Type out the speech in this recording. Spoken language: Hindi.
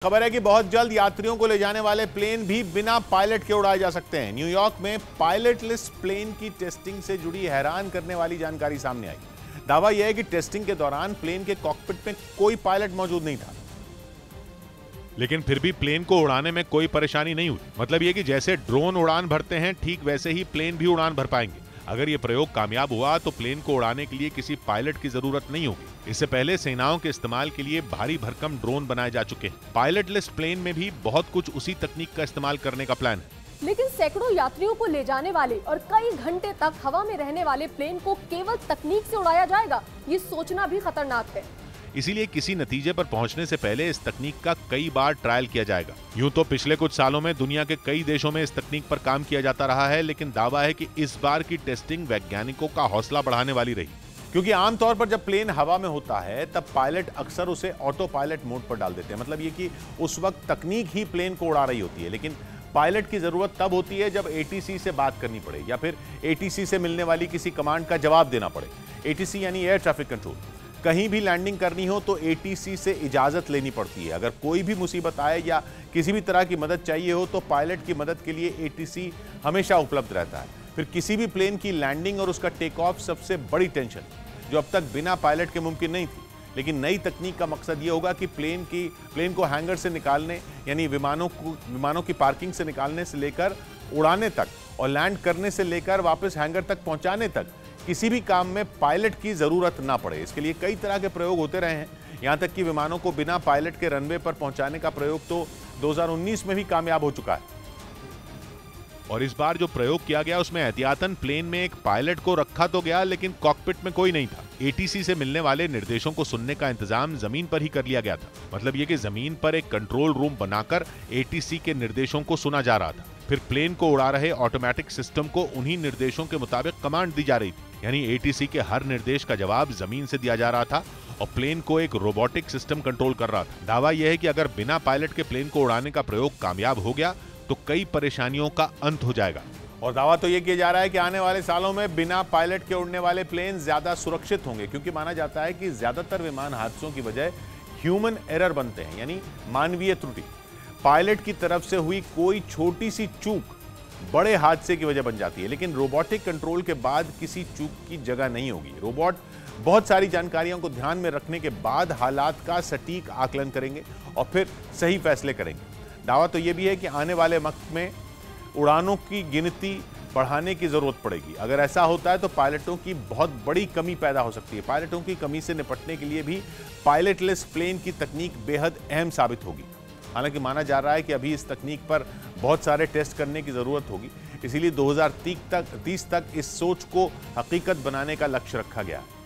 खबर है कि बहुत जल्द यात्रियों को ले जाने वाले प्लेन भी बिना पायलट के उड़ाए जा सकते हैं। न्यूयॉर्क में पायलटलेस प्लेन की टेस्टिंग से जुड़ी हैरान करने वाली जानकारी सामने आई। दावा यह है कि टेस्टिंग के दौरान प्लेन के कॉकपिट में कोई पायलट मौजूद नहीं था, लेकिन फिर भी प्लेन को उड़ाने में कोई परेशानी नहीं हुई। मतलब ये कि जैसे ड्रोन उड़ान भरते हैं, ठीक वैसे ही प्लेन भी उड़ान भर पाएंगे। अगर ये प्रयोग कामयाब हुआ तो प्लेन को उड़ाने के लिए किसी पायलट की जरूरत नहीं होगी। इससे पहले सेनाओं के इस्तेमाल के लिए भारी भरकम ड्रोन बनाए जा चुके हैं। पायलटलेस प्लेन में भी बहुत कुछ उसी तकनीक का इस्तेमाल करने का प्लान है। लेकिन सैकड़ों यात्रियों को ले जाने वाले और कई घंटे तक हवा में रहने वाले प्लेन को केवल तकनीक से उड़ाया जाएगा, ये सोचना भी खतरनाक है। इसीलिए किसी नतीजे पर पहुंचने से पहले इस तकनीक का कई बार ट्रायल किया जाएगा। यूं तो पिछले कुछ सालों में दुनिया के कई देशों में इस तकनीक पर काम किया जाता रहा है, लेकिन दावा है कि इस बार की टेस्टिंग वैज्ञानिकों का हौसला बढ़ाने वाली रही। क्योंकि आमतौर पर जब प्लेन हवा में होता है तब पायलट अक्सर उसे ऑटो पायलट मोड पर डाल देते हैं। मतलब ये कि उस वक्त तकनीक ही प्लेन को उड़ा रही होती है, लेकिन पायलट की जरूरत तब होती है जब एटीसी से बात करनी पड़े या फिर एटीसी से मिलने वाली किसी कमांड का जवाब देना पड़े। एटीसी यानी एयर ट्रैफिक कंट्रोल। कहीं भी लैंडिंग करनी हो तो एटीसी से इजाजत लेनी पड़ती है। अगर कोई भी मुसीबत आए या किसी भी तरह की मदद चाहिए हो तो पायलट की मदद के लिए एटीसी हमेशा उपलब्ध रहता है। फिर किसी भी प्लेन की लैंडिंग और उसका टेक ऑफ सबसे बड़ी टेंशन, जो अब तक बिना पायलट के मुमकिन नहीं थी। लेकिन नई तकनीक का मकसद ये होगा कि प्लेन को हैंगर से निकालने यानी विमानों की पार्किंग से निकालने से लेकर उड़ाने तक और लैंड करने से लेकर वापस हैंगर तक पहुंचाने तक किसी भी काम में पायलट की जरूरत ना पड़े। इसके लिए कई तरह के प्रयोग होते रहे हैं। यहां तक कि विमानों को बिना पायलट के रनवे पर पहुंचाने का प्रयोग तो 2019 में भी कामयाब हो चुका है। और इस बार जो प्रयोग किया गया उसमें एहतियातन प्लेन में एक पायलट को रखा तो गया, लेकिन कॉकपिट में कोई नहीं था। एटीसी से मिलने वाले निर्देशों को सुनने का इंतजाम जमीन पर ही कर लिया गया था। मतलब ये कि जमीन पर एक कंट्रोल रूम बनाकर एटीसी के निर्देशों को सुना जा रहा था। फिर प्लेन को उड़ा रहे ऑटोमेटिक सिस्टम को उन्हीं निर्देशों के मुताबिक कमांड दी जा रही थी। यानी एटीसी के हर निर्देश का जवाब जमीन से दिया जा रहा था और प्लेन को एक रोबोटिक सिस्टम कंट्रोल कर रहा था। दावा यह है कि अगर बिना पायलट के प्लेन को उड़ाने का प्रयोग कामयाब हो गया तो कई परेशानियों का अंत हो जाएगा। और दावा तो यह किया जा रहा है कि आने वाले सालों में बिना पायलट के उड़ने वाले प्लेन ज्यादा सुरक्षित होंगे, क्योंकि माना जाता है कि ज्यादातर विमान हादसों की वजह ह्यूमन एरर बनते हैं, यानी मानवीय त्रुटि। पायलट की तरफ से हुई कोई छोटी सी चूक बड़े हादसे की वजह बन जाती है, लेकिन रोबोटिक कंट्रोल के बाद किसी चूक की जगह नहीं होगी। रोबोट बहुत सारी जानकारियों को ध्यान में रखने के बाद हालात का सटीक आकलन करेंगे और फिर सही फैसले करेंगे। दावा तो यह भी है कि आने वाले वक्त में उड़ानों की गिनती बढ़ाने की जरूरत पड़ेगी। अगर ऐसा होता है तो पायलटों की बहुत बड़ी कमी पैदा हो सकती है। पायलटों की कमी से निपटने के लिए भी पायलटलेस प्लेन की तकनीक बेहद अहम साबित होगी। हालांकि माना जा रहा है कि अभी इस तकनीक पर बहुत सारे टेस्ट करने की जरूरत होगी, इसीलिए 2030 तक इस सोच को हकीकत बनाने का लक्ष्य रखा गया है।